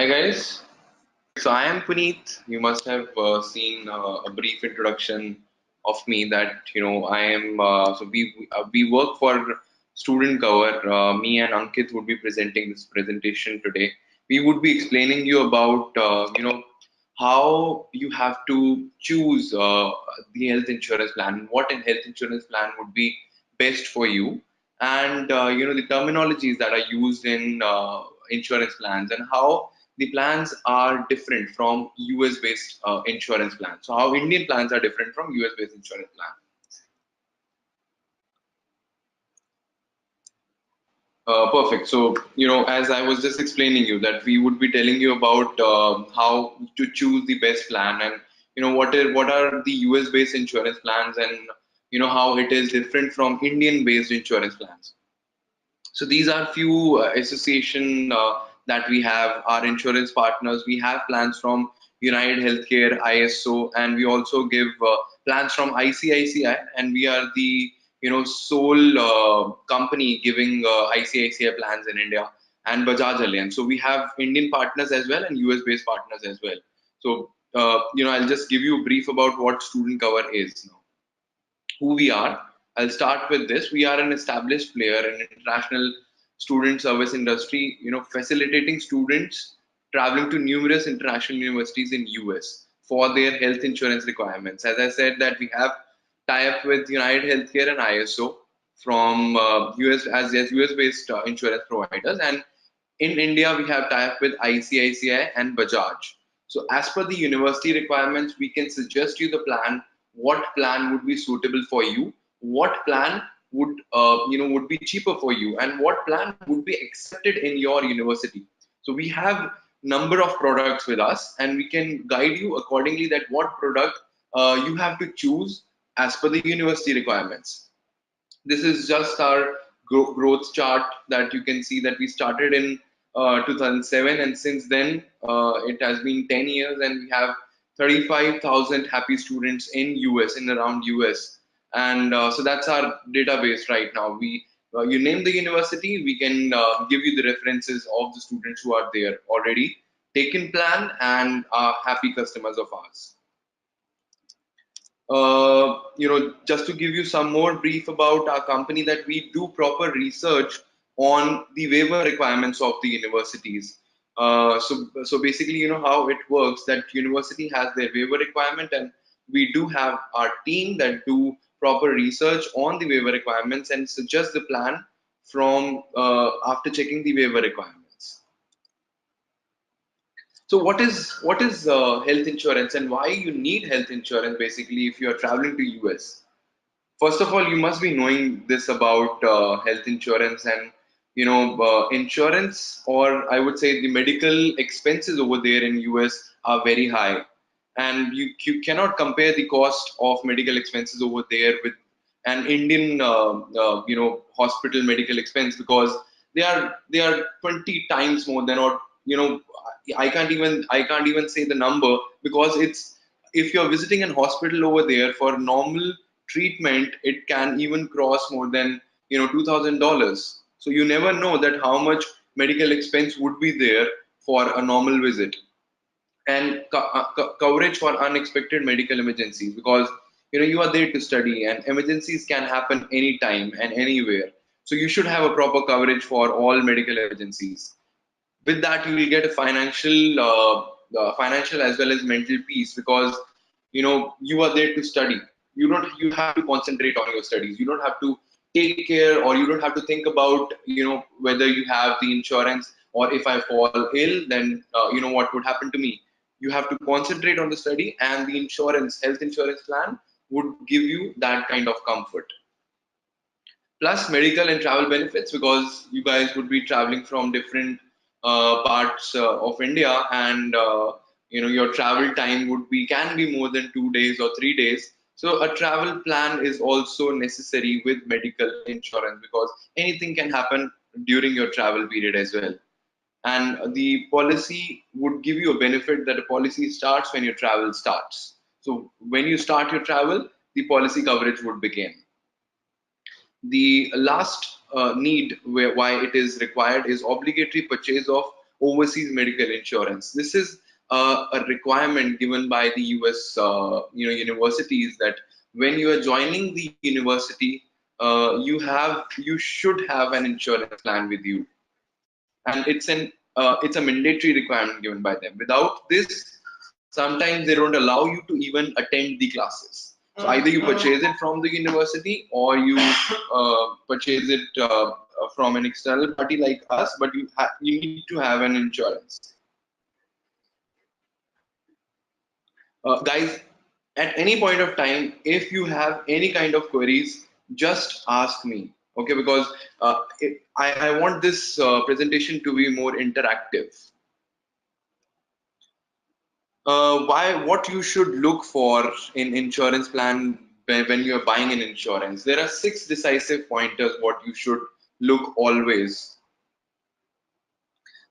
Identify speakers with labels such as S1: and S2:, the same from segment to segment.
S1: Hi guys. So I am Puneet. You must have seen a brief introduction of me that I am. We work for student cover. Me and Ankit would be presenting this presentation today. We would be explaining you about how you have to choose the health insurance plan, what a health insurance plan would be best for you, and the terminologies that are used in insurance plans and how the plans are different from US based insurance plans. So, how Indian plans are different from US based insurance plans. Perfect. So, as I was just explaining you, that we would be telling you about how to choose the best plan, and what are the US based insurance plans, and how it is different from Indian based insurance plans. So these are few association that we have, our insurance partners. We have plans from United Healthcare, ISO, and we also give plans from ICICI, and we are the sole company giving ICICI plans in India, and Bajaj Allianz. So we have Indian partners as well and US based partners as well. So I'll just give you a brief about what student cover is now. Who we are. I'll start with this. We are an established player in international student service industry, facilitating students traveling to numerous international universities in US for their health insurance requirements. As I said, that we have tie-up with United Healthcare and ISO from US as US based insurance providers, and in India we have tie-up with ICICI and Bajaj. So as per the university requirements, we can suggest you the plan, what plan would be suitable for you, what plan would be cheaper for you, and what plan would be accepted in your university. So we have number of products with us, and we can guide you accordingly that what product you have to choose as per the university requirements. This is just our growth chart that you can see that we started in 2007, and since then it has been 10 years, and we have 35,000 happy students in US, in around US, and so that's our database right now. You name the university, we can give you the references of the students who are there already taken plan and are happy customers of ours. Just to give you some more brief about our company, that we do proper research on the waiver requirements of the universities. So basically, how it works, that university has their waiver requirement, and we do have our team that do proper research on the waiver requirements and suggest the plan from after checking the waiver requirements. So what is health insurance, and why you need health insurance basically if you are traveling to US? First of all, you must be knowing this about health insurance, and insurance, or I would say the medical expenses over there in US are very high, and you cannot compare the cost of medical expenses over there with an Indian hospital medical expense, because they are 20 times more than, or I can't even say the number, because it's, if you're visiting an hospital over there for normal treatment, it can even cross more than $2,000. So you never know that how much medical expense would be there for a normal visit, and coverage for unexpected medical emergencies, because you are there to study and emergencies can happen anytime and anywhere. So you should have a proper coverage for all medical emergencies. With that, you will get a financial as well as mental peace, because you are there to study. You have to concentrate on your studies. You don't have to take care, or you don't have to think about whether you have the insurance, or if I fall ill, then what would happen to me. You have to concentrate on the study, and the health insurance plan would give you that kind of comfort, plus medical and travel benefits, because you guys would be traveling from different parts of India, and your travel time can be more than 2 days or 3 days. So a travel plan is also necessary with medical insurance, because anything can happen during your travel period as well. And the policy would give you a benefit, that a policy starts when your travel starts. So when you start your travel, the policy coverage would begin. The last need why it is required is obligatory purchase of overseas medical insurance. This is a requirement given by the US universities, that when you are joining the university, you should have an insurance plan with you, and it's a mandatory requirement given by them. Without this, sometimes they don't allow you to even attend the classes. So either you purchase it from the university, or you purchase it from an external party like us, but you need to have an insurance. Guys, at any point of time, if you have any kind of queries, just ask me. Okay, because I want this presentation to be more interactive. What you should look for in insurance plan when you're buying an insurance? There are 6 decisive pointers what you should look always.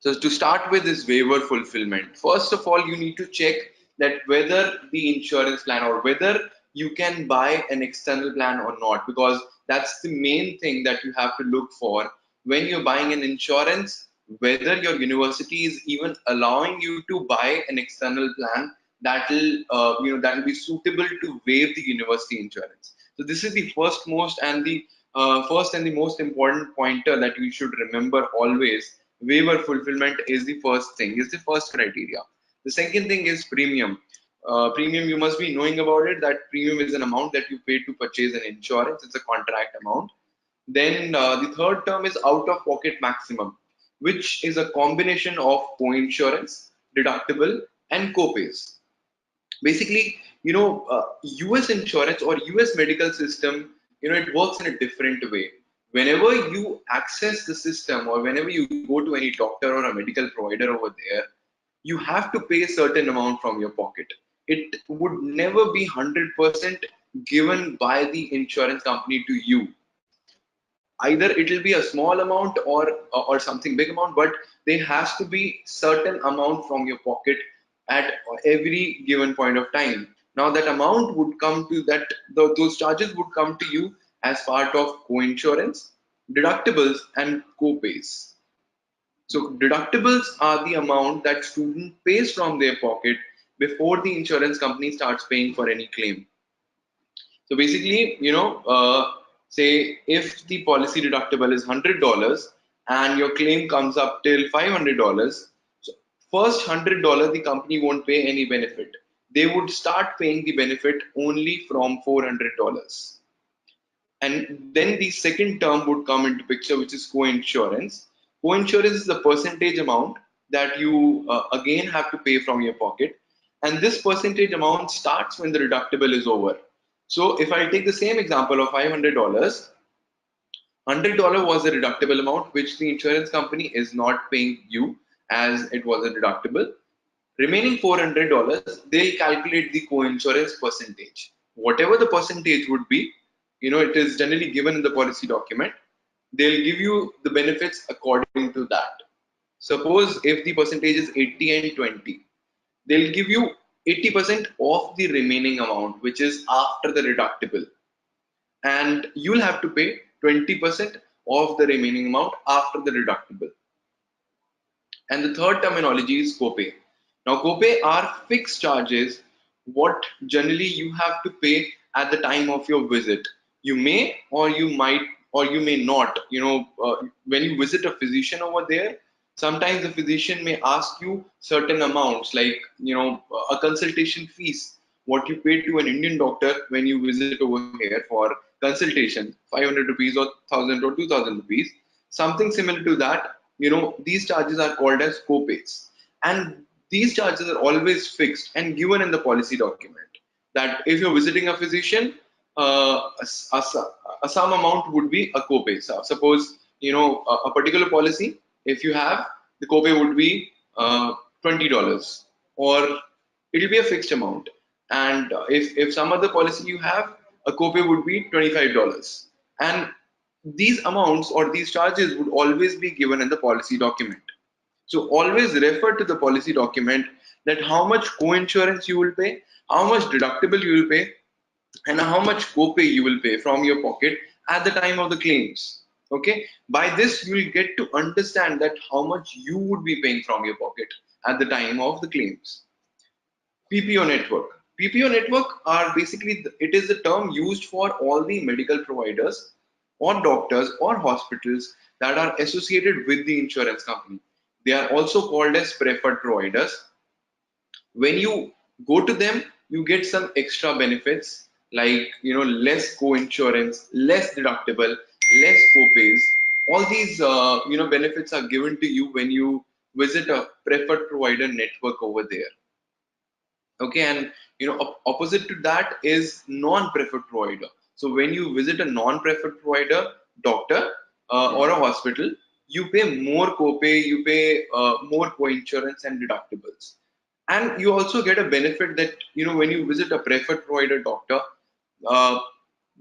S1: So to start with is waiver fulfillment. First of all, you need to check that whether the insurance plan, or whether you can buy an external plan or not, because that's the main thing that you have to look for when you're buying an insurance, whether your university is even allowing you to buy an external plan that will be suitable to waive the university insurance. So this is the first and the most important pointer that you should remember always. Waiver fulfillment is the first thing, is the first criteria. The second thing is premium. Premium, you must be knowing about it, that premium is an amount that you pay to purchase an insurance. It's a contract amount. Then the third term is out of pocket maximum, which is a combination of co-insurance, deductible, and co-pays. Basically, US insurance or US medical system, it works in a different way. Whenever you access the system, or whenever you go to any doctor or a medical provider over there, you have to pay a certain amount from your pocket. It would never be 100% given by the insurance company to you. Either it will be a small amount or something big amount, but there has to be certain amount from your pocket at every given point of time. Now that amount would come to those charges would come to you as part of co-insurance, deductibles, and co-pays. So deductibles are the amount that student pays from their pocket before the insurance company starts paying for any claim. So basically, say if the policy deductible is $100 and your claim comes up till $500, so first $100 the company won't pay any benefit. They would start paying the benefit only from $400. And then the second term would come into picture, which is co-insurance. Co-insurance is the percentage amount that you again have to pay from your pocket. And this percentage amount starts when the deductible is over. So if I take the same example of $500, $100 was the deductible amount which the insurance company is not paying you as it was a deductible. Remaining $400, they calculate the co-insurance percentage. Whatever the percentage would be, it is generally given in the policy document. They'll give you the benefits according to that. Suppose if the percentage is 80 and 20, they'll give you 80% of the remaining amount, which is after the deductible. And you'll have to pay 20% of the remaining amount after the deductible. And the third terminology is copay. Now, copay are fixed charges, what generally you have to pay at the time of your visit. You may, or you might, or you may not. When you visit a physician over there, sometimes the physician may ask you certain amounts, like a consultation fees, what you pay to an Indian doctor when you visit over here for consultation, 500 rupees or 1000 or 2000 rupees, something similar to that. These charges are called as copays, and these charges are always fixed and given in the policy document, that if you're visiting a physician, a some amount would be a copay. So suppose a particular policy, if you have, the copay would be $20, or it will be a fixed amount. And if some other policy you have, a copay would be $25. And these amounts or these charges would always be given in the policy document. So always refer to the policy document, that how much co-insurance you will pay, how much deductible you will pay, and how much copay you will pay from your pocket at the time of the claims. Okay, by this you will get to understand that how much you would be paying from your pocket at the time of the claims. PPO network. PPO network are basically, it is a term used for all the medical providers or doctors or hospitals that are associated with the insurance company. They are also called as preferred providers. When you go to them, you get some extra benefits like, less co-insurance, less deductible, less co-pays. All these benefits are given to you when you visit a preferred provider network over there. Okay, and opposite to that is non-preferred provider. So when you visit a non-preferred provider doctor or a hospital, you pay more copay, you pay more co-insurance and deductibles. And you also get a benefit that, when you visit a preferred provider doctor, uh,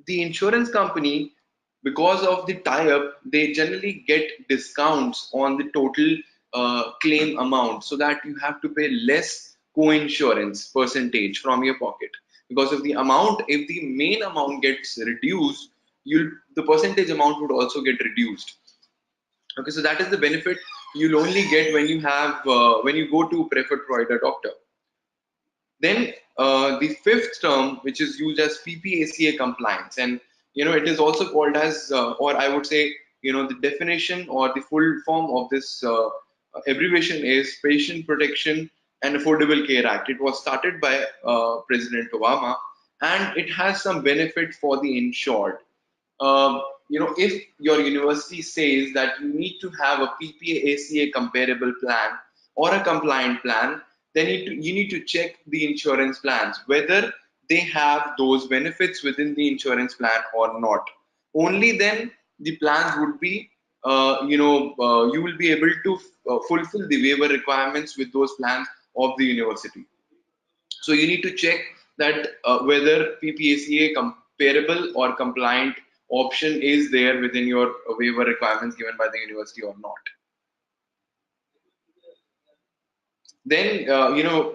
S1: the insurance company, because of the tie-up, they generally get discounts on the total claim amount, so that you have to pay less co-insurance percentage from your pocket. Because of the amount, if the main amount gets reduced, the percentage amount would also get reduced. Okay, so that is the benefit you'll only get when you have when you go to preferred provider doctor. Then the fifth term, which is used as PPACA compliance, and it is also called as, or I would say, the definition or the full form of this abbreviation is Patient Protection and Affordable Care Act. It was started by President Obama, and it has some benefit for the insured. If your university says that you need to have a PPACA comparable plan or a compliant plan, then you need to check the insurance plans, whether they have those benefits within the insurance plan or not. Only then the plans would be, you will be able to fulfill the waiver requirements with those plans of the university. So you need to check that whether PPACA comparable or compliant option is there within your waiver requirements given by the university or not. Then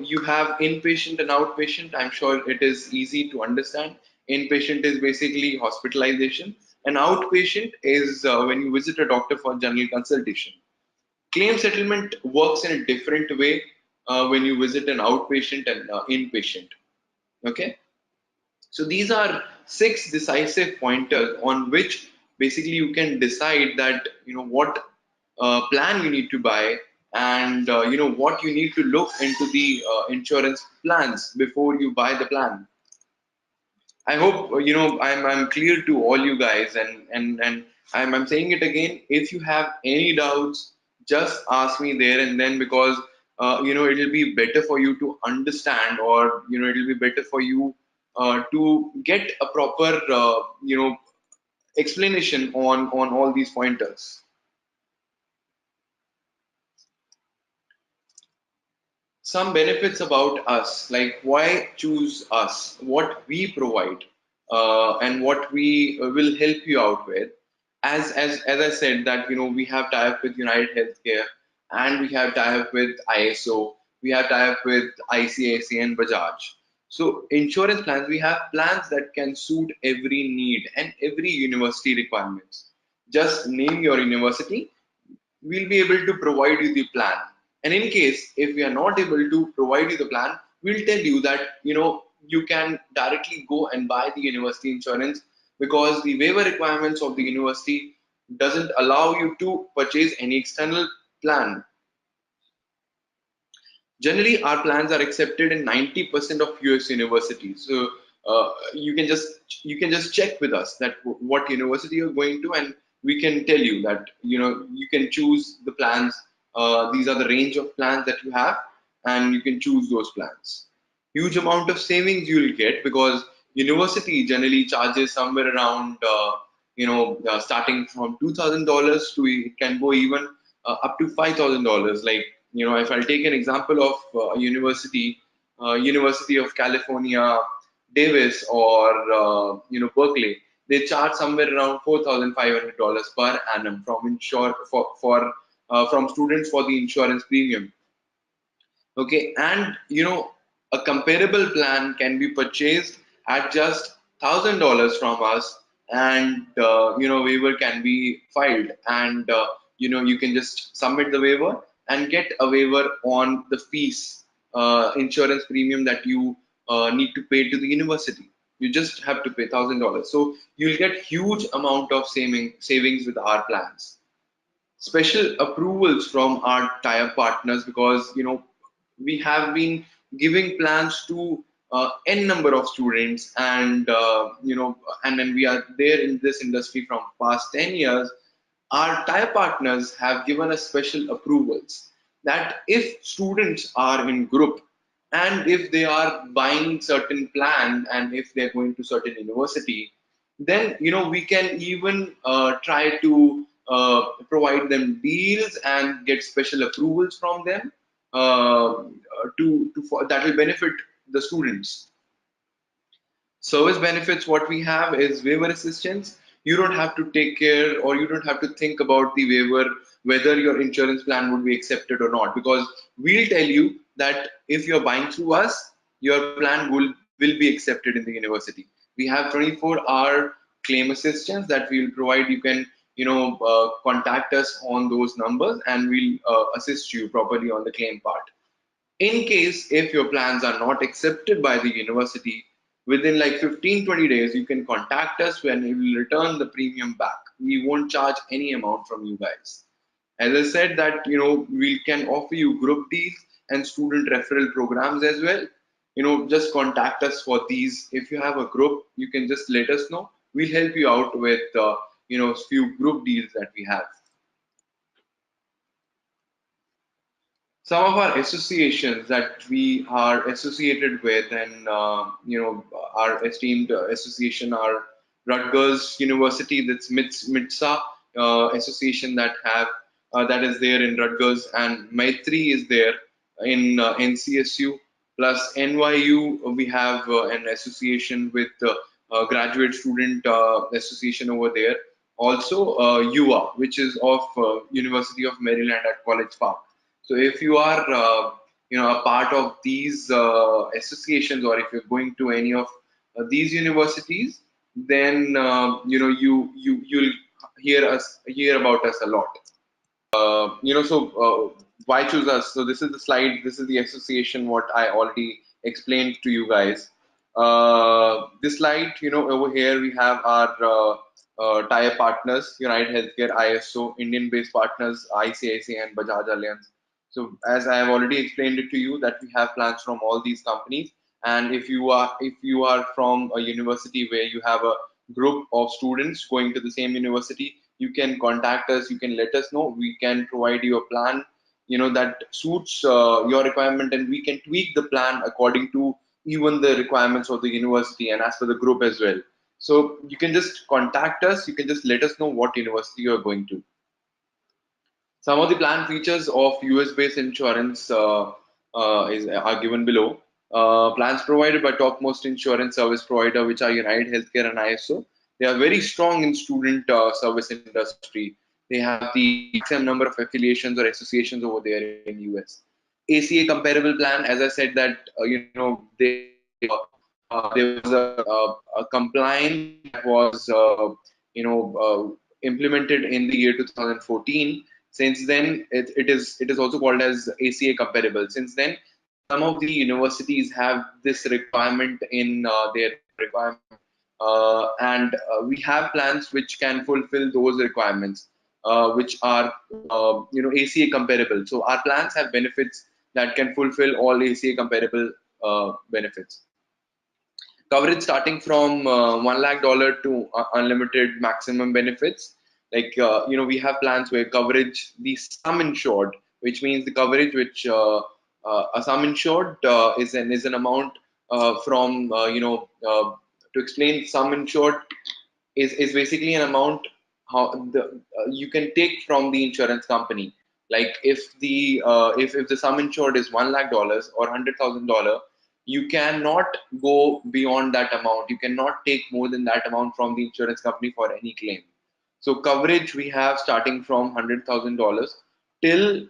S1: you have inpatient and outpatient. I'm sure it is easy to understand. Inpatient is basically hospitalization, and outpatient is when you visit a doctor for general consultation. Claim settlement works in a different way when you visit an outpatient and inpatient. Okay. So these are six decisive pointers on which basically you can decide that what plan you need to buy, and what you need to look into the insurance plans before you buy the plan. I hope I'm clear to all you guys, and I'm saying it again. If you have any doubts, just ask me there and then, because it'll be better for you to understand, or it'll be better for you to get a proper explanation on all these pointers. Some benefits about us, like why choose us, what we provide, and what we will help you out with. As I said, that we have tie-up with United Healthcare, and we have tie-up with ISO, we have tie-up with ICICI and Bajaj. So insurance plans, we have plans that can suit every need and every university requirements. Just name your university, we'll be able to provide you the plan. And in case if we are not able to provide you the plan, we'll tell you that you can directly go and buy the university insurance, because the waiver requirements of the university doesn't allow you to purchase any external plan. Generally, our plans are accepted in 90% of US universities. So you can just check with us that what university you're going to, and we can tell you that you can choose the plans. These are the range of plans that you have, and you can choose those plans. Huge amount of savings you will get, because university generally charges somewhere around starting from $2,000 to, it can go even up to $5,000. Like, if I'll take an example of University of California, Davis, or Berkeley, they charge somewhere around $4,500 per annum from students for the insurance premium. Okay, and a comparable plan can be purchased at just $1,000 from us, and waiver can be filed, and you can just submit the waiver and get a waiver on the fees, insurance premium that you need to pay to the university. You just have to pay $1,000, so you'll get huge amount of savings with our plans. Special approvals from our tie-up partners, because we have been giving plans to n number of students, and when we are there in this industry from past 10 years, our tie partners have given us special approvals that if students are in group and if they are buying certain plan and if they're going to certain university, then we can even try to provide them deals and get special approvals from them, that will benefit the students. Service benefits, what we have is waiver assistance. You don't have to take care, or you don't have to think about the waiver, whether your insurance plan would be accepted or not, because we'll tell you that if you're buying through us, your plan will be accepted in the university. We have 24-hour claim assistance that we'll provide. You can contact us on those numbers, and we'll assist you properly on the claim part. In case if your plans are not accepted by the university, within like 15-20 days, you can contact us when we will return the premium back. We won't charge any amount from you guys. As I said that, we can offer you group deals and student referral programs as well. Just contact us for these. If you have a group, you can just let us know. We'll help you out with, few group deals that we have. Some of our associations that we are associated with, and our esteemed association are Rutgers University, that's MITSA association that is there in Rutgers, and Maitri is there in NCSU, plus NYU. We have an association with graduate student association over there. Also UA, which is of University of Maryland at College Park. So if you are, a part of these associations, or if you're going to any of these universities, then you'll hear about us a lot. Why choose us? So this is the slide. This is the association. What I already explained to you guys. This slide, over here we have our tie partners: United Healthcare, ISO, Indian-based partners, ICICI, and Bajaj Allianz. So as I have already explained it to you, that we have plans from all these companies, and if you are from a university where you have a group of students going to the same university, you can contact us. You can let us know. We can provide you a plan, that suits your requirement, and we can tweak the plan according to even the requirements of the university and as per the group as well. So you can just contact us. You can just let us know what university you are going to. Some of the plan features of US-based insurance are given below. Plans provided by topmost insurance service provider, which are United Healthcare and ISO. They are very strong in student service industry. They have the maximum number of affiliations or associations over there in US. ACA comparable plan, as I said that, there was a compliance that was implemented in the year 2014. Since then, it is also called as ACA comparable. Since then, some of the universities have this requirement in their requirement, and we have plans which can fulfill those requirements, which are ACA comparable. So our plans have benefits that can fulfill all ACA comparable benefits. Coverage starting from $1 lakh to unlimited maximum benefits. Like we have plans where coverage, the sum insured, which means the coverage which a sum insured is an amount from to explain, sum insured is basically an amount how you can take from the insurance company. Like if the sum insured is $1 lakh or $100,000, you cannot go beyond that amount. You cannot take more than that amount from the insurance company for any claim. So coverage we have starting from $100,000 till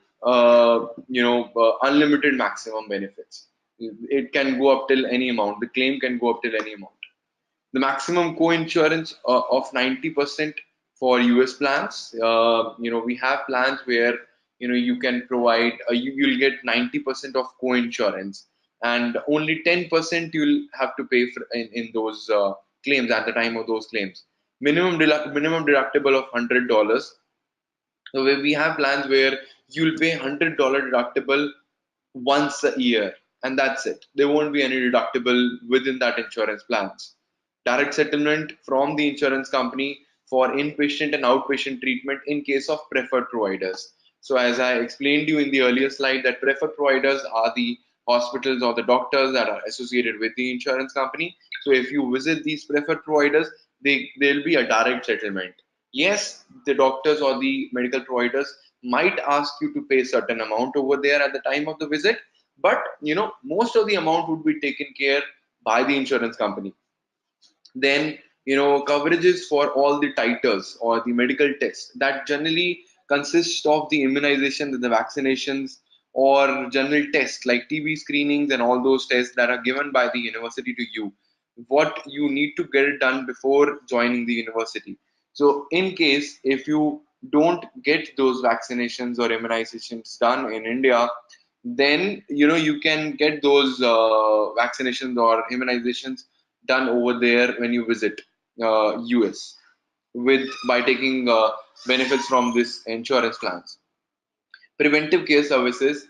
S1: unlimited maximum benefits. It can go up till any amount. The claim can go up till any amount. The maximum co-insurance of 90% for US plans. We have plans where you can provide you'll get 90% of co-insurance, and only 10% you'll have to pay for in those claims at the time of those claims. Minimum deductible of $100. So we have plans where you'll pay $100 deductible once a year, and that's it. There won't be any deductible within that insurance plans. Direct settlement from the insurance company for inpatient and outpatient treatment in case of preferred providers. So as I explained you in the earlier slide, that preferred providers are the hospitals or the doctors that are associated with the insurance company. So if you visit these preferred providers, there'll be a direct settlement. Yes, the doctors or the medical providers might ask you to pay a certain amount over there at the time of the visit, but most of the amount would be taken care by the insurance company. Then coverages for all the titers or the medical tests that generally consist of the immunizations and the vaccinations, or general tests like TB screenings and all those tests that are given by the university to you, what you need to get it done before joining the university. So in case if you don't get those vaccinations or immunizations done in India, then you can get those vaccinations or immunizations done over there when you visit US with by taking benefits from this insurance plans. Preventive care services,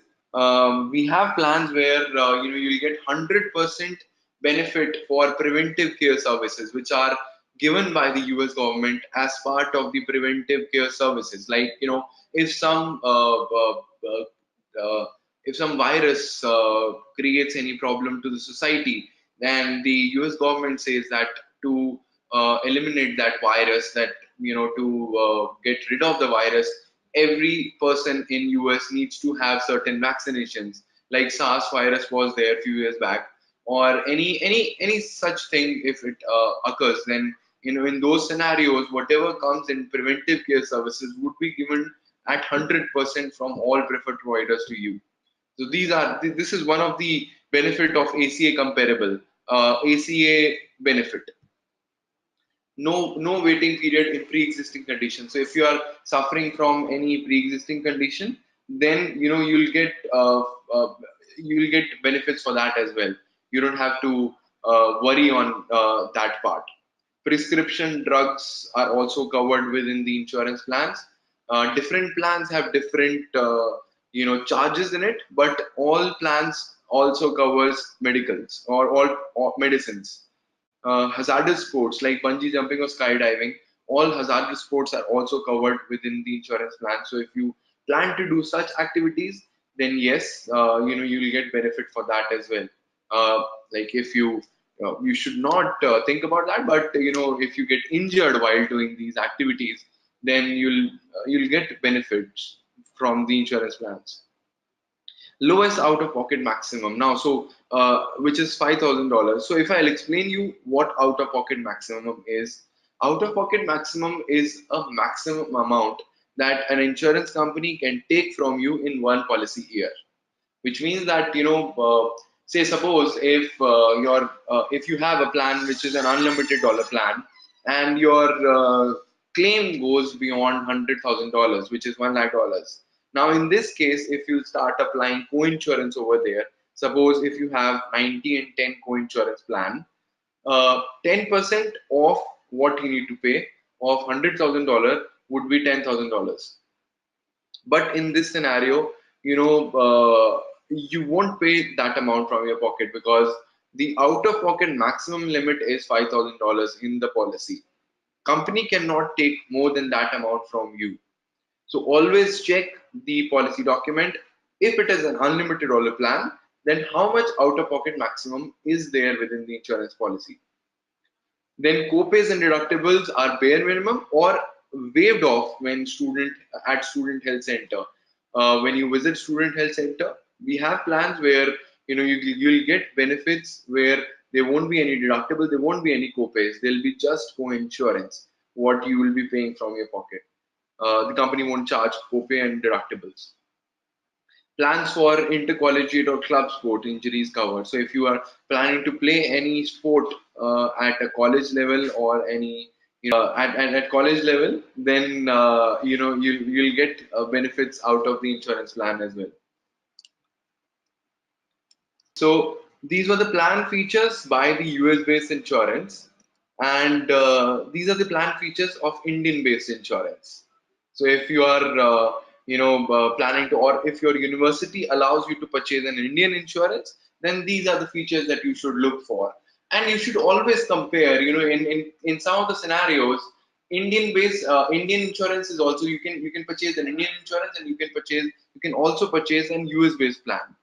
S1: we have plans where you'll get 100% benefit for preventive care services, which are given by the US government as part of the preventive care services. Like if some if some virus creates any problem to the society, then the US government says that to eliminate that virus, that to get rid of the virus, every person in US needs to have certain vaccinations. Like SARS virus was there a few years back, or any such thing. If it occurs, then in those scenarios, whatever comes in preventive care services would be given at 100% from all preferred providers to you. So this is one of the benefit of ACA comparable, ACA benefit. No waiting period in pre-existing condition. So if you are suffering from any pre-existing condition, then you'll get benefits for that as well. You don't have to worry on that part. Prescription drugs are also covered within the insurance plans. Different plans have different charges in it, but all plans also covers medicals or all medicines. Hazardous sports like bungee jumping or skydiving, all hazardous sports are also covered within the insurance plan. So if you plan to do such activities, then yes, you'll get benefit for that as well. Like if you should not think about that, but if you get injured while doing these activities, then you'll get benefits from the insurance plans. Lowest out of pocket maximum now, so which is $5,000. So if I'll explain you what out of pocket maximum is, out of pocket maximum is a maximum amount that an insurance company can take from you in one policy year, which means that say suppose if you have a plan which is an unlimited dollar plan, and your claim goes beyond $100,000, which is $1 lakh. Now in this case, if you start applying co-insurance over there, suppose if you have 90 and 10 co-insurance plan, 10% of what you need to pay of $100,000 would be $10,000. But in this scenario, you won't pay that amount from your pocket, because the out of pocket maximum limit is $5,000 in the policy. Company cannot take more than that amount from you. So always check the policy document. If it is an unlimited dollar plan, then how much out of pocket maximum is there within the insurance policy? Then copays and deductibles are bare minimum or waived off when at student health center. When you visit student health center, we have plans where you'll get benefits where there won't be any deductible, there won't be any copays. There'll be just co-insurance, what you will be paying from your pocket. The company won't charge copay and deductibles. Plans for intercollegiate or club sport injuries covered. So if you are planning to play any sport at a college level or any at college level, then you'll get benefits out of the insurance plan as well. So these were the plan features by the US based insurance, and these are the plan features of Indian based insurance. So if you are planning to, or if your university allows you to purchase an Indian insurance, then these are the features that you should look for. And you should always compare, in some of the scenarios, Indian insurance is also, you can purchase an Indian insurance, and you can also purchase an US based plan.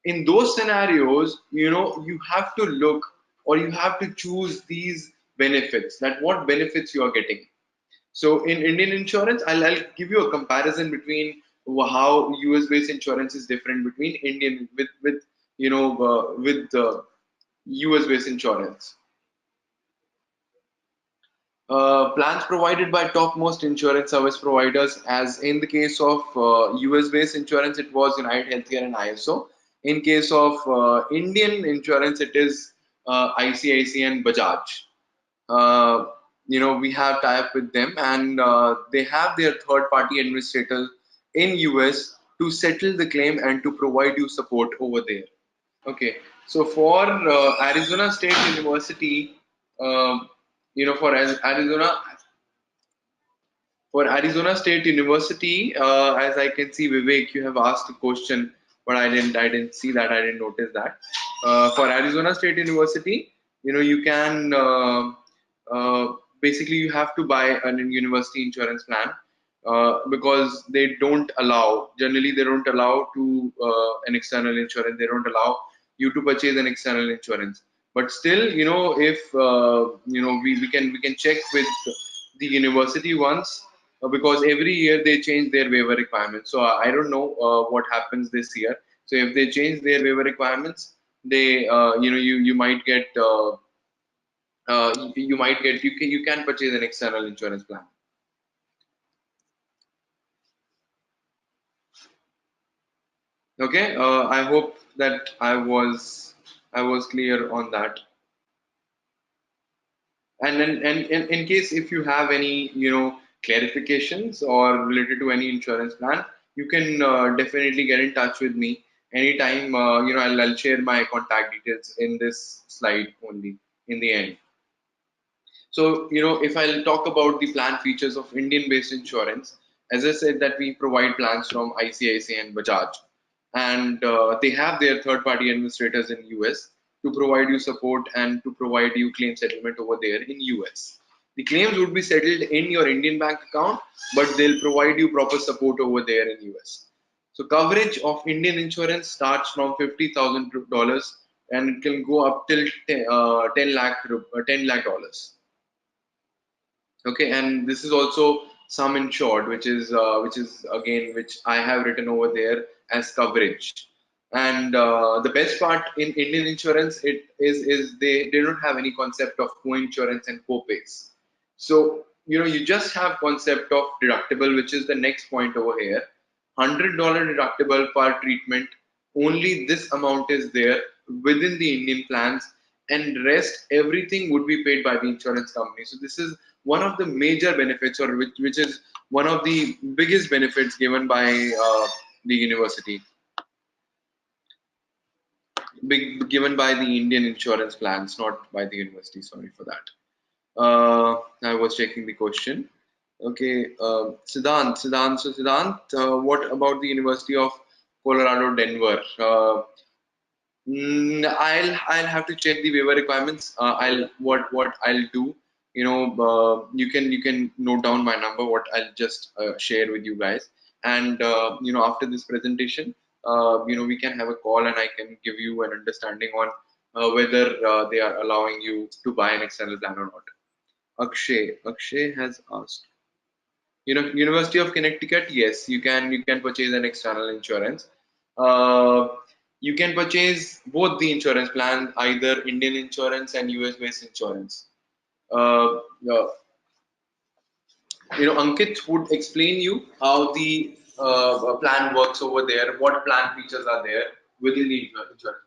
S1: In those scenarios, you have to look, or you have to choose these benefits, that what benefits you are getting. So in Indian insurance, I'll give you a comparison between how US based insurance is different between Indian with US based insurance. Plans provided by topmost insurance service providers, as in the case of US based insurance, it was United Healthcare and ISO. In case of Indian insurance, it is ICICI and Bajaj. We have tie-up with them, and they have their third-party administrators in US to settle the claim and to provide you support over there. Okay, so for Arizona State University, for Arizona State University, as I can see, Vivek, you have asked a question, but I didn't see that. I didn't notice that. For Arizona State University, you can basically you have to buy an university insurance plan because they don't allow. Generally, they don't allow to an external insurance. They don't allow you to purchase an external insurance. But still, if we can check with the university once, because every year they change their waiver requirements. So I don't know what happens this year. So if they change their waiver requirements, they you might get you can purchase an external insurance plan. Okay, I hope that I was clear on that. And then, and in case if you have any clarifications or related to any insurance plan, you can definitely get in touch with me anytime. I'll share my contact details in this slide only in the end. So, if I'll talk about the plan features of Indian based insurance, as I said, that we provide plans from ICICI and Bajaj, and they have their third party administrators in US to provide you support and to provide you claim settlement over there in US. The claims would be settled in your Indian bank account, but they'll provide you proper support over there in US. So coverage of Indian insurance starts from $50,000, and it can go up till 10 lakh dollars. Okay, and this is also sum insured, which is again, which I have written over there as coverage. And the best part in Indian insurance, it is they don't have any concept of co-insurance and co-pays. So you just have concept of deductible, which is the next point over here. $100 deductible per treatment. Only this amount is there within the Indian plans, and rest everything would be paid by the insurance company. So this is one of the major benefits, or which is one of the biggest benefits given by the university, given by the Indian insurance plans, not by the university. Sorry for that. I was checking the question. Okay, Siddhant, what about the University of Colorado, Denver? I'll have to check the waiver requirements. What I'll do, you can note down my number. What I'll just share with you guys, and after this presentation, we can have a call, and I can give you an understanding on whether they are allowing you to buy an external plan or not. Akshay has asked. University of Connecticut, yes, you can purchase an external insurance. Uh, you can purchase both the insurance plans, either Indian insurance and US based insurance. Uh, uh, Ankit would explain you how the plan works over there, what plan features are there within the insurance.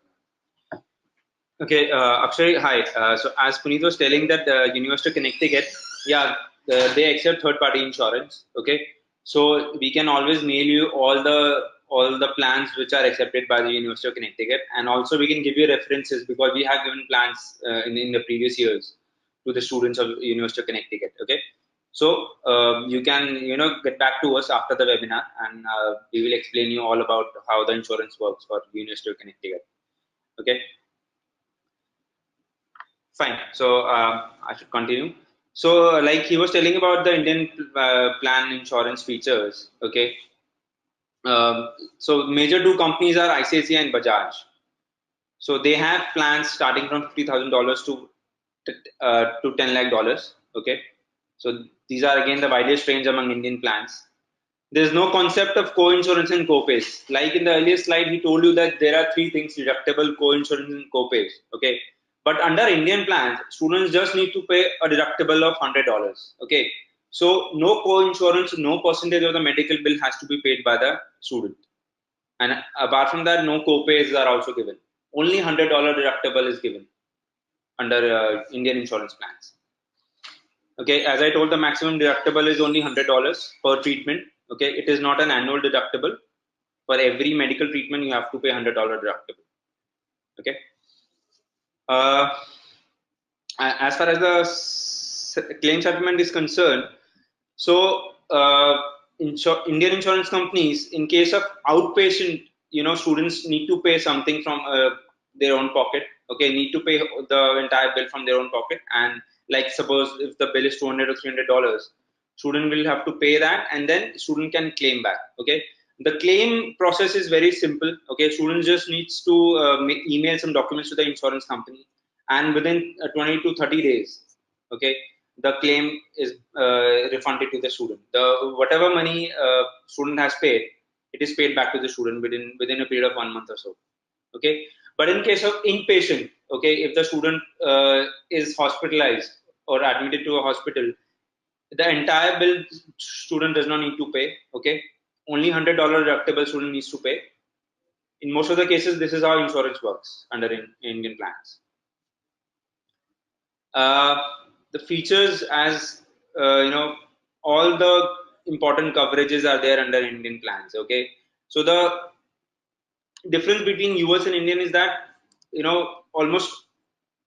S2: Okay, Akshay, hi. So as Puneet was telling that University of Connecticut, yeah, they accept third-party insurance. Okay, so we can always mail you all the plans which are accepted by the University of Connecticut, and also we can give you references because we have given plans in the previous years to the students of University of Connecticut. Okay, so you can get back to us after the webinar, and we will explain you all about how the insurance works for University of Connecticut. Okay. Fine. So I should continue. So like he was telling about the Indian plan insurance features. Okay. So major two companies are ICICI and Bajaj. So they have plans starting from $50,000 to 10 lakh dollars. Okay. So these are again the widest range among Indian plans. There's no concept of co-insurance and co-pays. Like in the earlier slide, he told you that there are three things: deductible, co-insurance, and co-pays. Okay, but under Indian plans, students just need to pay a deductible of $100. Okay, so no co-insurance, no percentage of the medical bill has to be paid by the student, and apart from that, no co-pays are also given. Only $100 deductible is given under Indian insurance plans. Okay, as I told, the maximum deductible is only $100 per treatment. Okay, it is not an annual deductible. For every medical treatment, you have to pay $100 deductible. Okay. Uh, as far as the claim settlement is concerned, so Indian insurance companies, in case of outpatient, students need to pay something from their own pocket. Okay, need to pay the entire bill from their own pocket, and like suppose if the bill is $200 or $300, student will have to pay that, and then student can claim back. Okay, the claim process is very simple. Okay, student just needs to email some documents to the insurance company, and within 20 to 30 days, okay, the claim is refunded to the student. The whatever money student has paid, it is paid back to the student within a period of 1 month or so. Okay, but in case of inpatient, okay, if the student is hospitalized or admitted to a hospital, the entire bill student does not need to pay. Okay, only $100 deductible student needs to pay. In most of the cases, this is how insurance works under Indian plans. Uh, the features, as all the important coverages are there under Indian plans. Okay, so the difference between US and Indian is that almost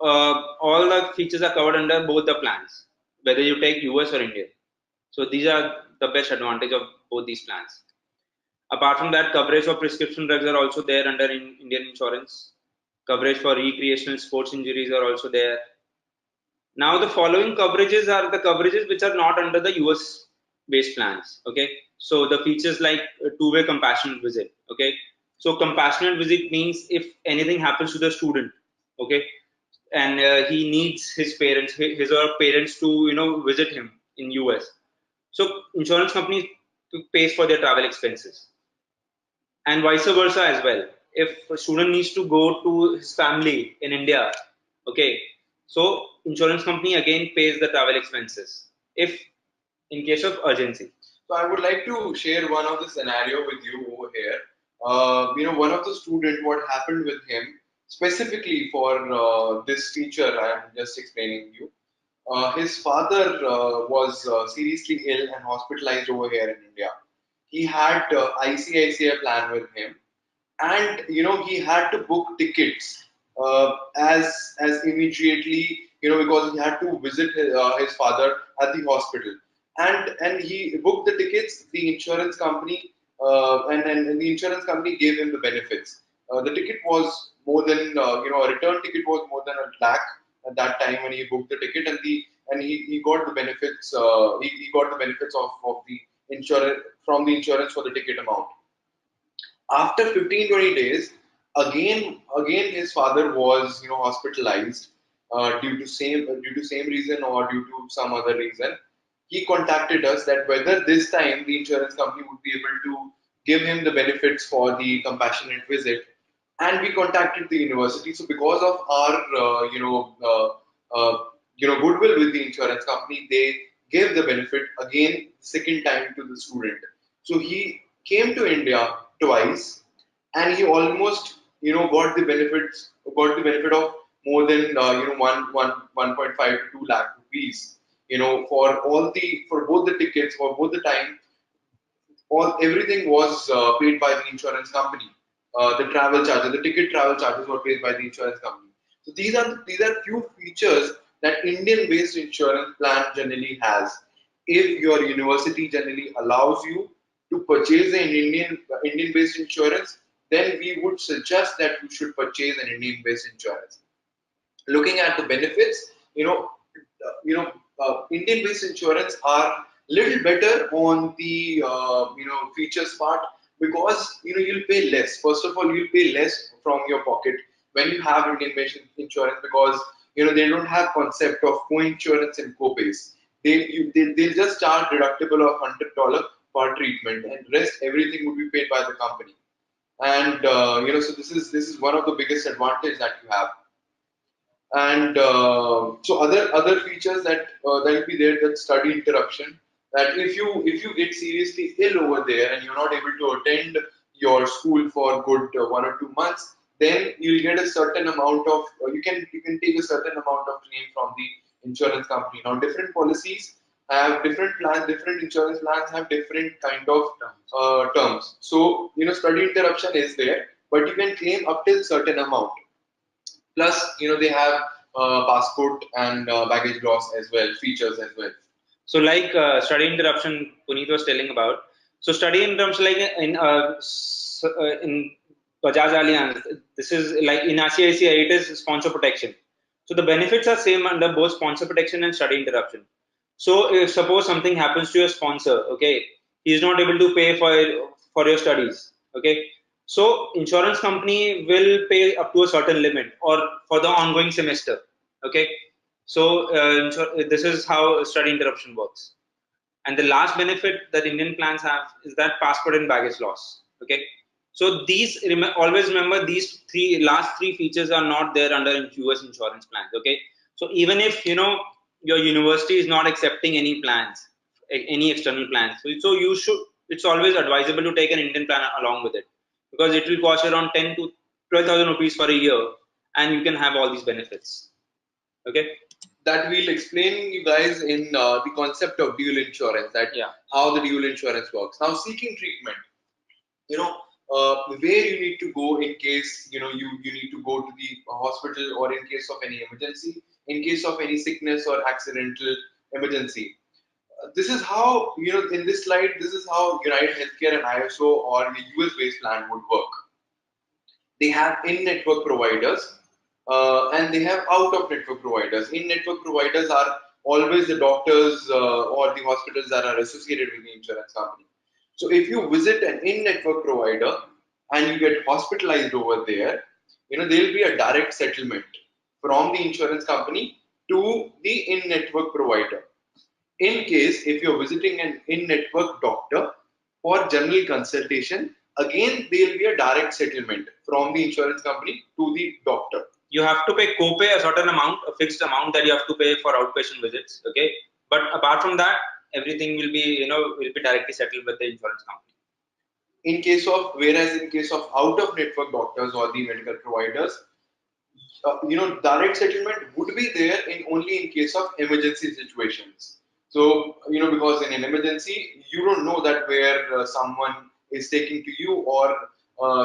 S2: all the features are covered under both the plans, whether you take US or Indian. So these are the best advantage of both these plans. Apart from that, coverage for prescription drugs are also there under Indian insurance. Coverage for recreational sports injuries are also there. Now, the following coverages are the coverages which are not under the US based plans. Okay, so the features like two-way compassionate visit. Okay, so compassionate visit means if anything happens to the student, okay, and he needs his parents, his or her parents to visit him in US. So insurance company pays for their travel expenses, and vice versa as well. If a student needs to go to his family in India, okay, so insurance company again pays the travel expenses if in case of urgency.
S1: So I would like to share one of the scenario with you over here. One of the student, what happened with him specifically for this feature I'm just explaining you. His father was seriously ill and hospitalized over here in India. He had ICICI plan with him, and he had to book tickets as immediately, because he had to visit his father at the hospital, and he booked the tickets. The insurance company and the insurance company gave him the benefits. The ticket was more than a return ticket was more than a lakh at that time when he booked the ticket, and he got the benefits. He got the benefits of the insurance from the insurance for the ticket amount. After 15-20 days, again his father was hospitalized due to same reason or due to some other reason. He contacted us that whether this time the insurance company would be able to give him the benefits for the compassionate visit, and we contacted the university. So because of our goodwill with the insurance company, they gave the benefit again second time to the student. So he came to India twice, and he almost got the benefit of more than 1.5 to 2 lakh rupees. For both the tickets, for both the time, everything was paid by the insurance company. The travel charges, the ticket travel charges were paid by the insurance company. So these are few features that Indian-based insurance plan generally has. If your university generally allows you to purchase an Indian-based insurance, then we would suggest that you should purchase an Indian-based insurance. Looking at the benefits, Indian-based insurance are little better on the features part, because you'll pay less. First of all, you'll pay less from your pocket when you have Indian-based insurance, because they don't have concept of co-insurance and co-pays. They'll just charge deductible of $100 per treatment, and rest everything would be paid by the company. And so this is one of the biggest advantage that you have. And so other features that will be there, that study interruption, that if you get seriously ill over there and you're not able to attend your school for good 1 or 2 months, then you'll get a certain amount of you can take a certain amount of claim from the insurance company. Now different policies have different plans, different insurance plans have different kind of terms. So study interruption is there, but you can claim up till certain amount. Plus, they have passport and baggage loss as well, features as well.
S2: So like study interruption Puneet was telling about. So study interruption, like in Bajaj Allianz, this is like in ICICI, it is sponsor protection. So the benefits are same under both sponsor protection and study interruption. So if suppose something happens to your sponsor, okay, he is not able to pay for your studies, okay. So insurance company will pay up to a certain limit or for the ongoing semester, okay. So this is how study interruption works. And the last benefit that Indian plans have is that passport and baggage loss, okay. So these always remember, these last three features are not there under US insurance plans, okay. So even if your university is not accepting any plans, any external plans, so you should, it's always advisable to take an Indian plan along with it, because it will cost around 10 to 12,000 rupees for a year, and you can have all these benefits, okay.
S1: That we'll explain you guys in the concept of dual insurance, that how the dual insurance works. Now, seeking treatment, where you need to go in case you need to go to the hospital, or in case of any emergency, in case of any sickness or accidental emergency. This is how, in this slide, this is how United Healthcare and ISO or the US based plan would work. They have in-network providers and they have out-of-network providers. In-network providers are always the doctors or the hospitals that are associated with the insurance company. So if you visit an in-network provider and you get hospitalized over there, there will be a direct settlement from the insurance company to the in-network provider. In case if you're visiting an in-network doctor for general consultation, again there will be a direct settlement from the insurance company to the doctor.
S2: You have to pay copay a certain amount, a fixed amount that you have to pay for outpatient visits, okay. But apart from that, everything will be directly settled with the insurance company.
S1: Whereas in case of out-of-network doctors or the medical providers, direct settlement would be there only in case of emergency situations. So, because in an emergency, you don't know that where someone is taking to you, or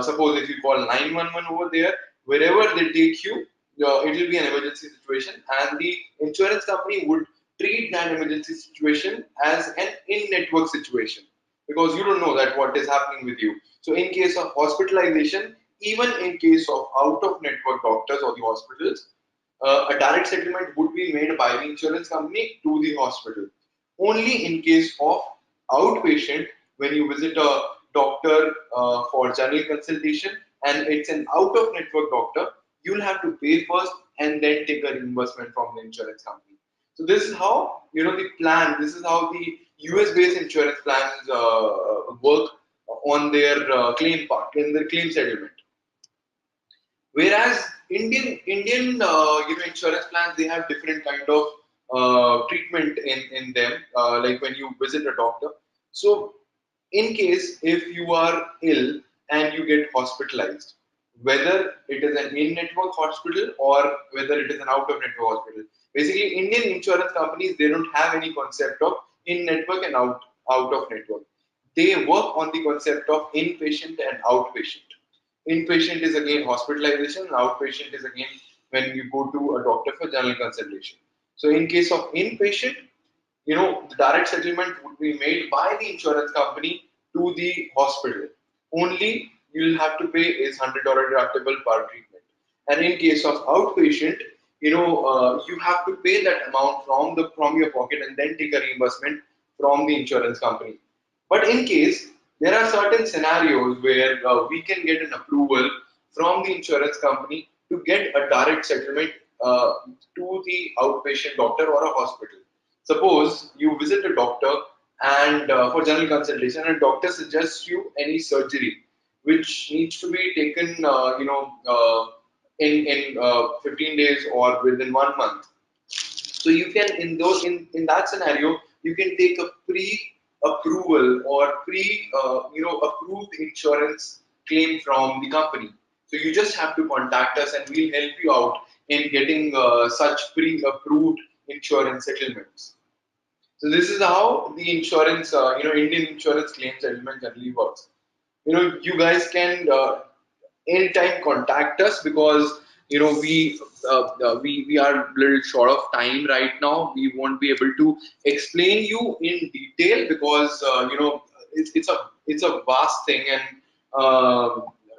S1: suppose if you call 911 over there, wherever they take you, it will be an emergency situation, and the insurance company would treat that emergency situation as an in-network situation, because you don't know that what is happening with you. So, in case of hospitalization, even in case of out-of-network doctors or the hospitals, a direct settlement would be made by the insurance company to the hospital. Only in case of outpatient, when you visit a doctor for general consultation and it's an out-of-network doctor, you'll have to pay first and then take a reimbursement from the insurance company. So this is how the plan. This is how the US-based insurance plans work on their claim part, in their claim settlement. Whereas Indian insurance plans, they have different kind of treatment in them, like when you visit a doctor. So in case if you are ill and you get hospitalized, whether it is an in-network hospital or whether it is an out-of-network hospital. Basically, Indian insurance companies, they don't have any concept of in-network and out-of-network. They work on the concept of inpatient and outpatient. Inpatient is again hospitalization, and outpatient is again when you go to a doctor for general consultation. So in case of inpatient, the direct settlement would be made by the insurance company to the hospital. Only you'll have to pay is $100 deductible per treatment. And in case of outpatient, you have to pay that amount from your pocket and then take a reimbursement from the insurance company. But in case there are certain scenarios where we can get an approval from the insurance company to get a direct settlement to the outpatient doctor or a hospital. Suppose you visit a doctor and for general consultation, and doctor suggests you any surgery which needs to be taken, in 15 days or within 1 month. So you can in that scenario you can take a pre-approval or approved insurance claim from the company. So you just have to contact us and we'll help you out in getting such pre-approved insurance settlements. So this is how the insurance, Indian insurance claim settlement generally works. You guys can anytime contact us because we are a little short of time right now. We won't be able to explain you in detail because it's a vast thing and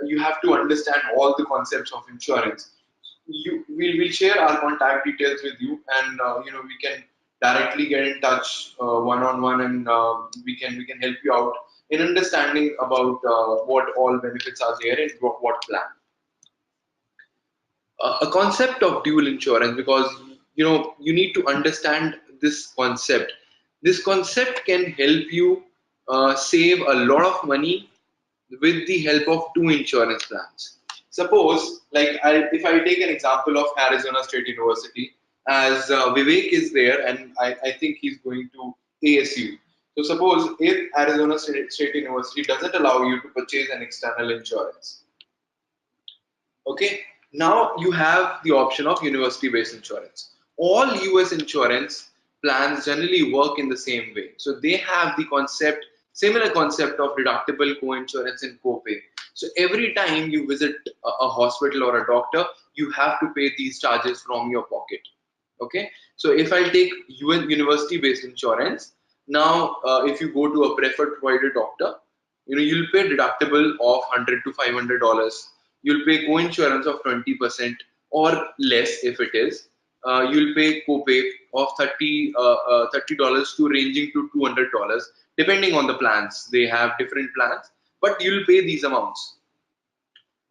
S1: you have to understand all the concepts of insurance. We'll share our contact details with you, and we can directly get in touch one on one, and we can help you out in understanding about what all benefits are there and what plan. A concept of dual insurance, because you need to understand this concept. This concept can help you save a lot of money with the help of two insurance plans. Suppose, like if I take an example of Arizona State University, as Vivek is there, and I think he's going to ASU. So suppose if Arizona State University doesn't allow you to purchase an external insurance, okay, now you have the option of university-based insurance. All US insurance plans generally work in the same way. So they have the similar concept of deductible co-insurance and co-pay. So every time you visit a hospital or a doctor, you have to pay these charges from your pocket. Okay, so if I take university-based insurance, now if you go to a preferred provider doctor, you'll pay deductible of $100 to $500. You'll pay co-insurance of 20% or less if it is. You'll pay copay of $30 to ranging to $200, depending on the plans. They have different plans, but you'll pay these amounts.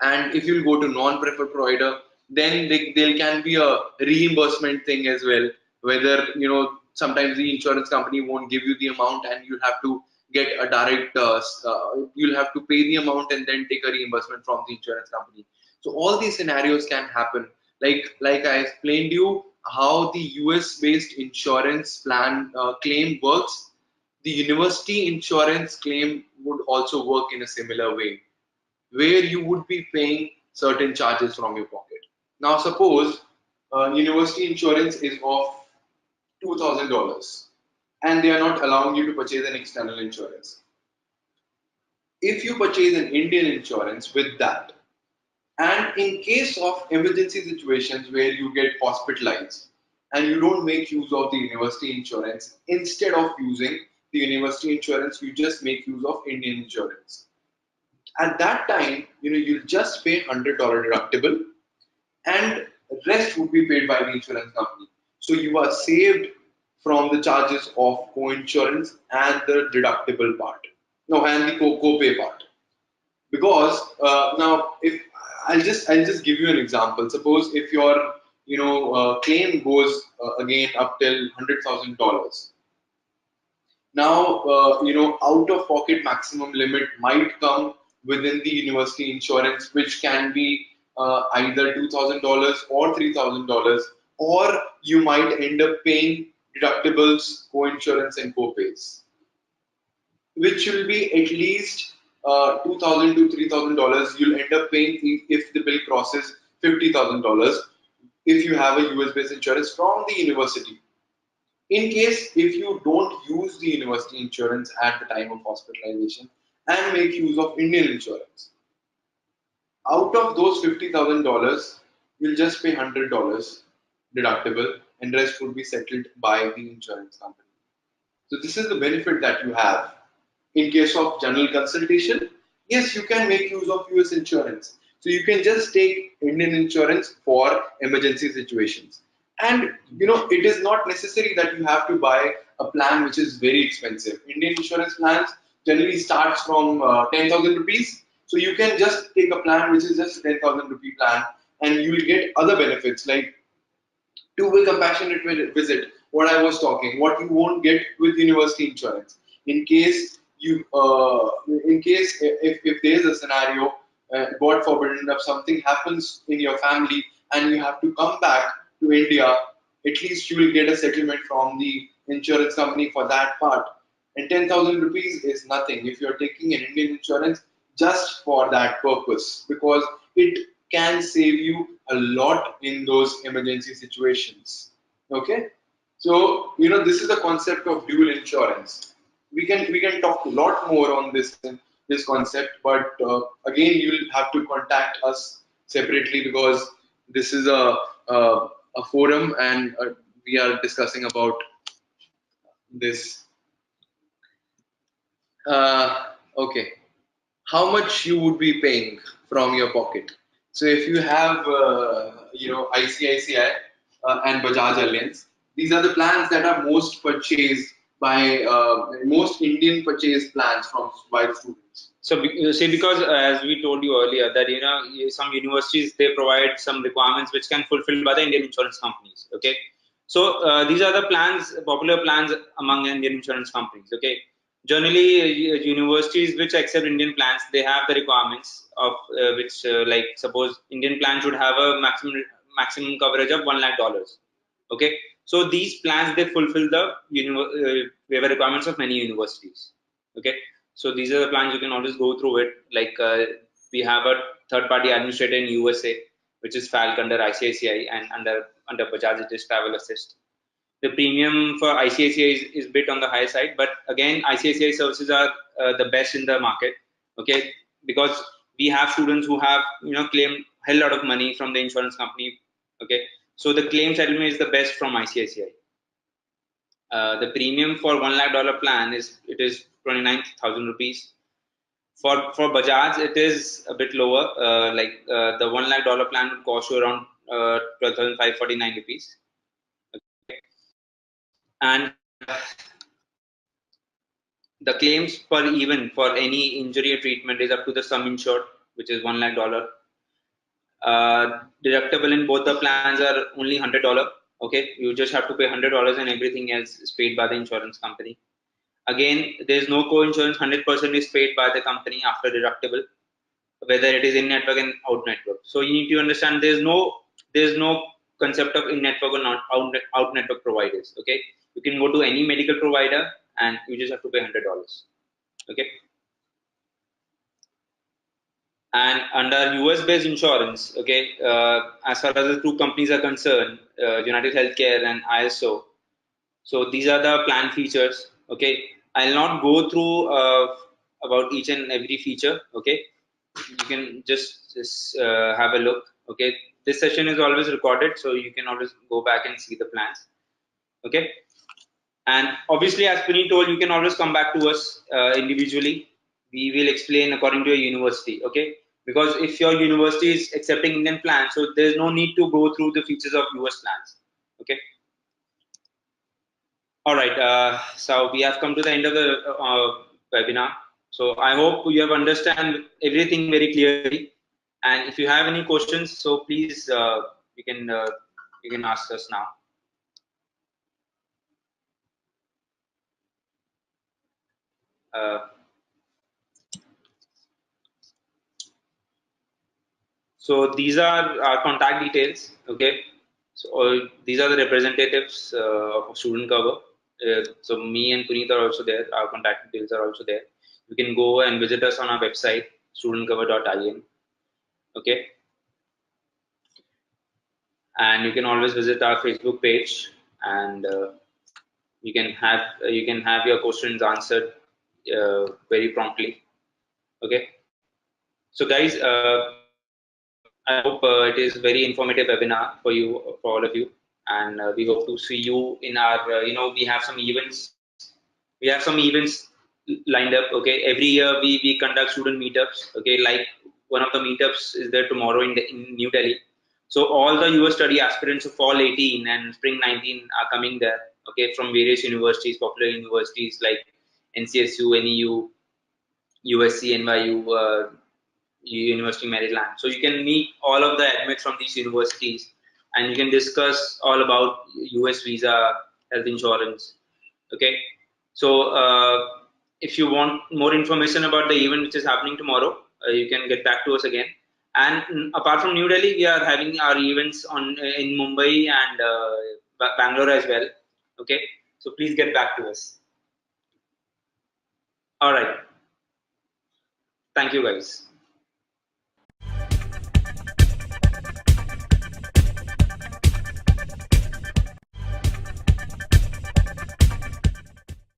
S1: And if you'll go to non-preferred provider, then there can be a reimbursement thing as well, whether sometimes the insurance company won't give you the amount and you'll have to get a direct you'll have to pay the amount and then take a reimbursement from the insurance company. So all these scenarios can happen. Like I explained you how the US based insurance plan claim works. The university insurance claim would also work in a similar way, where you would be paying certain charges from your pocket. Now, suppose university insurance is of $2,000 and they are not allowing you to purchase an external insurance. If you purchase an Indian insurance with that, and in case of emergency situations where you get hospitalized and you don't make use of the university insurance, instead of using the university insurance, you just make use of Indian insurance. At that time, you'll just pay $100 deductible and rest would be paid by the insurance company. So you are saved from the charges of co-insurance and the deductible part. No, and the co-pay part. Because now, if I'll just give you an example. Suppose if your claim goes again up till $100,000. Now, out of pocket maximum limit might come within the university insurance, which can be either $2,000 or $3,000, or you might end up paying deductibles, co-insurance, and co-pays, which will be at least $2,000 to $3,000 you'll end up paying if the bill crosses $50,000 if you have a US based insurance from the university. In case if you don't use the university insurance at the time of hospitalization and make use of Indian insurance, out of those $50,000, you'll just pay $100 deductible, and rest would be settled by the insurance company. So this is the benefit that you have. In case of general consultation, yes, you can make use of US insurance. So you can just take Indian insurance for emergency situations. And it is not necessary that you have to buy a plan which is very expensive. Indian insurance plans generally starts from 10,000 rupees. So you can just take a plan which is just 10,000 rupee plan, and you will get other benefits like two-way compassionate visit, what I was talking, what you won't get with university insurance. In case if there is a scenario, God forbid, if something happens in your family and you have to come back to India, at least you will get a settlement from the insurance company for that part. And 10,000 rupees is nothing if you're taking an Indian insurance just for that purpose, because it can save you a lot in those emergency situations. Okay, so this is the concept of dual insurance. We can talk a lot more on this concept, but again you'll have to contact us separately because this is a forum, and we are discussing about this. Okay, how much you would be paying from your pocket? So if you have ICICI and Bajaj Allianz, these are the plans that are most purchased by most Indian purchase plans from by students.
S2: So you see, because as we told you earlier that some universities, they provide some requirements which can fulfill by the Indian insurance companies. Okay, so these are the plans, popular plans among Indian insurance companies. Okay, generally universities which accept Indian plans, they have the requirements of which like suppose Indian plan should have a maximum coverage of $1 lakh. Okay, so these plans, they fulfill the waiver requirements of many universities. Okay, so these are the plans, you can always go through it. Like we have a third party administrator in USA, which is FALC under ICICI, and under Bajaj it is Travel Assist. The premium for ICICI is bit on the higher side, but again ICICI services are the best in the market. Okay, because we have students who have claimed hell lot of money from the insurance company. Okay, so the claim settlement is the best from ICICI. The premium for $1 lakh plan is 29,000 rupees. For Bajaj it is a bit lower. The $1 lakh plan would cost you around 12,549 rupees. Okay. And the claims per event for any injury or treatment is up to the sum insured, which is $1 lakh. Deductible in both the plans are only $100. Okay, you just have to pay $100 and everything else is paid by the insurance company. Again, there is no co-insurance. 100% is paid by the company after deductible, whether it is in network and out network. So you need to understand there is no concept of in network or not out network providers. Okay, you can go to any medical provider and you just have to pay $100. Okay. And under US based insurance, okay, as far as the two companies are concerned, United Healthcare and ISO, so these are the plan features. Okay, I'll not go through about each and every feature. Okay, you can just have a look. Okay, this session is always recorded, so you can always go back and see the plans. Okay, and obviously, as Puneet told, you can always come back to us individually. We will explain according to your university. Okay, because if your university is accepting Indian plans, so there's no need to go through the features of US plans. Okay. All right. So we have come to the end of the webinar. So I hope you have understand everything very clearly. And if you have any questions, so please you can ask us now. So these are our contact details. Okay. So these are the representatives of student cover. So me and Puneet are also there. Our contact details are also there. you can go and visit us on our website, studentcover.in. Okay, and you can always visit our Facebook page, and you can have your questions answered very promptly. Okay, so guys, I hope it is very informative webinar for you, for all of you, and we hope to see you in our we have some events lined up. Okay, every year we conduct student meetups. Okay, like one of the meetups is there tomorrow in New Delhi. So all the US study aspirants of fall 18 and spring 19 are coming there. Okay, from various universities, popular universities like NCSU, NEU, USC, NYU, University of Maryland. So you can meet all of the admits from these universities, and you can discuss all about US visa, health insurance. Okay, so if you want more information about the event which is happening tomorrow, you can get back to us again. And apart from New Delhi, we are having our events in Mumbai and Bangalore as well. Okay, so please get back to us. All right, thank you guys.